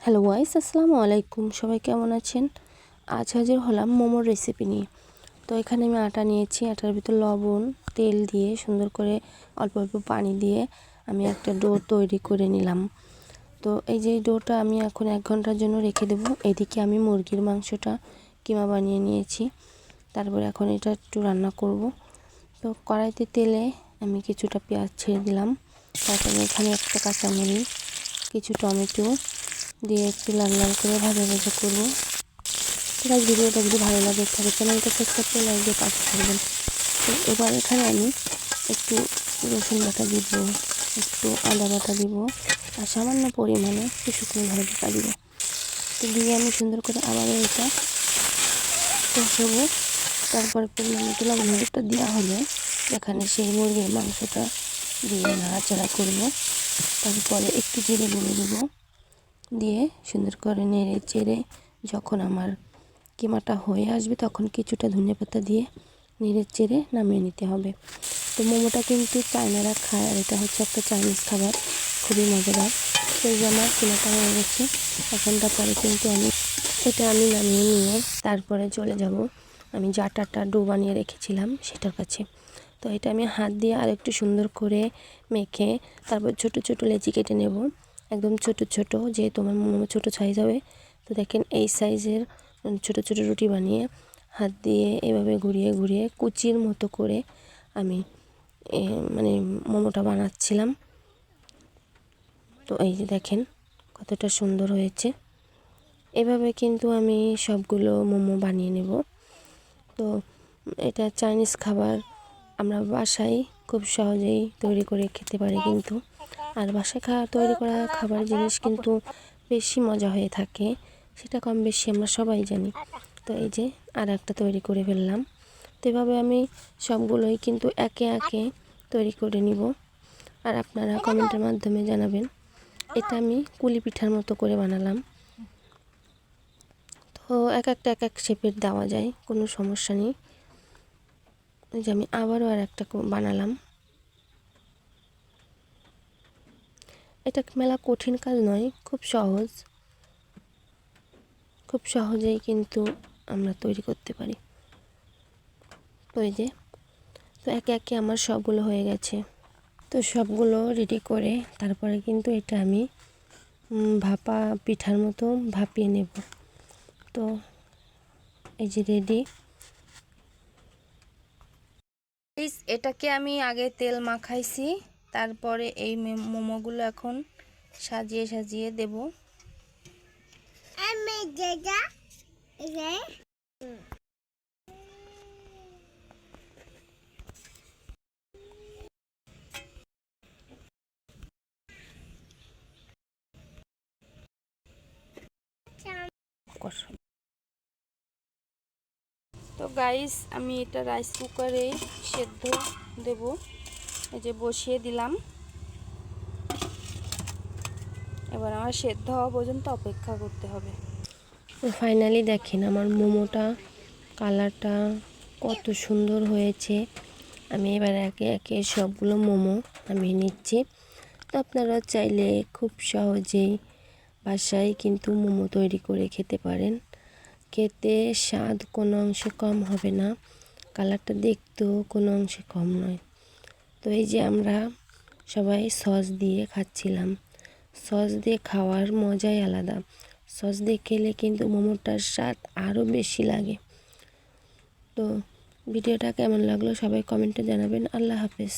Hello guys, আসসালামু আলাইকুম। সবাই কেমন আছেন? আজ হাজির হলাম মোমোর রেসিপি নিয়ে। তো এখানে আমি আটা নিয়েছি। আটার ভিতর লবণ, তেল দিয়ে সুন্দর করে অল্প অল্প পানি দিয়ে আমি একটা ডো তৈরি করে নিলাম। তো এই যে ডোটা আমি এখন 1 ঘন্টার জন্য রেখে দেবো। এদিকে আমি মুরগির মাংসটা কিমা বানিয়ে নিয়েছি। তারপরে এখন এটা একটু রান্না করব। তো কড়াইতে তেলে আমি কিছুটা পেঁয়াজ ছেড়ে দিলাম। তারপরে এখানে একটা কাঁচামরিচ, কিছু টমেটো দিয়ে একটু লাল লাল করে ভাজা ভাজা করবো। তো ভিডিওটা যদি ভালো লাগে তাহলে চ্যানেলটা সাবস্ক্রাইব করে লাইক দিয়ে পাশে থাকবেন। তো এবার এখানে আমি একটু রসুন বাটা দিব, একটু আদা বাটা দিব, আর সামান্য পরিমাণে একটু শুকনো লঙ্কা দিব। তো দিয়ে আমি সুন্দর করে আবারও এটা কষাবো। তারপরে পরিমাণ মতো লবণ হলুদটা দেওয়া হলে এখানে সেই মুরগির মাংসটা দিয়ে নাড়াচাড়া করবো। তারপরে একটু জিরে গুঁড়ো দেবো, দিয়ে সুন্দর করে নেড়ে চেড়ে যখন আমার কিমাটা হয়ে আসবে তখন কিছুটা ধনেপাতা দিয়ে নেড়ে চেড়ে নামিয়ে নিতে হবে। তো মোমোটা কিন্তু চায়নারা খায়, আর এটা হচ্ছে একটা চাইনিজ খাবার, খুবই মজাদার। তো এই যে আমার কিমাটা হয়ে গেছে। এখন তারপরে কিন্তু এটা আমি নামিয়ে নিয়ে তারপরে চলে যাব আমি যে আটাটা ডো বানিয়ে রেখেছিলাম সেটার কাছে। তো এটা আমি হাত দিয়ে আর একটু সুন্দর করে মেখে তারপর ছোট ছোট লেচি কেটে নেব, একদম ছোট ছোট, যেহেতু আমার মোমো ছোটো সাইজ হবে। তো দেখেন এই সাইজের ছোট ছোট রুটি বানিয়ে হাত দিয়ে এভাবে ঘুরিয়ে ঘুরিয়ে কুচির মতো করে আমি মানে মোমোটা বানাচ্ছিলাম। তো এই যে দেখেন কতটা সুন্দর হয়েছে। এভাবে কিন্তু আমি সবগুলো মোমো বানিয়ে নেব। তো এটা চাইনিজ খাবার, আমরা বাসায় খুব সহজেই তৈরি করে খেতে পারি কিন্তু। আর বাসায় তৈরি করা খাবার জিনিস কিন্তু বেশি মজা হয়ে থাকে, সেটা কম বেশি আমরা সবাই জানি। তো এই যে আর একটা তৈরি করে ফেললাম। তো এভাবে আমি সবগুলোই কিন্তু একে একে তৈরি করে নিব। আর আপনারা কমেন্টের মাধ্যমে জানাবেন। এটা আমি কুলি পিঠার মতো করে বানালাম। তো এক একটা এক এক শেপের দেওয়া যায়, কোনো সমস্যা নেই। এই যে আমি আবারও আর একটা বানালাম। এটা মেলা কঠিন কাজ নয়, খুব সহজ, খুব সহজেই কিন্তু আমরা তৈরি করতে পারি। তো এই যে তো একে একে আমার সবগুলো হয়ে গেছে। তো সবগুলো রেডি করে তারপরে কিন্তু এটা আমি ভাপা পিঠার মতো ভাপিয়ে নেব। তো এই যে রেডি। এটাকে আমি আগে তেল মাখাইছি, তারপরে এই মোমোগুলো এখন সাজিয়ে সাজিয়ে দেব। তো গাইস, আমি এটা রাইস কুকারে সেদ্ধ দেব। এই যে বসিয়ে দিলাম। এবার আমার সেদ্ধ হওয়া পর্যন্ত অপেক্ষা করতে হবে। ফাইনালি দেখেন আমার মোমোটা কালারটা কত সুন্দর হয়েছে। আমি এবার একে একে সবগুলো মোমো আমি নিচ্ছি। তো আপনারা চাইলে খুব সহজেই বাসায় কিন্তু মোমো তৈরি করে খেতে পারেন। খেতে স্বাদ কোনো অংশে কম হবে না, কালারটা দেখতেও কোনো অংশে কম নয়। তো এই যে আমরা সবাই সস দিয়ে খাচ্ছিলাম। সস দিয়ে খাওয়ার মজাই আলাদা। সস দিয়ে খেলে কিন্তু মোমোটার স্বাদ আরও বেশি লাগে। তো ভিডিওটা কেমন লাগলো সবাই কমেন্টে জানাবেন। আল্লাহ হাফেজ।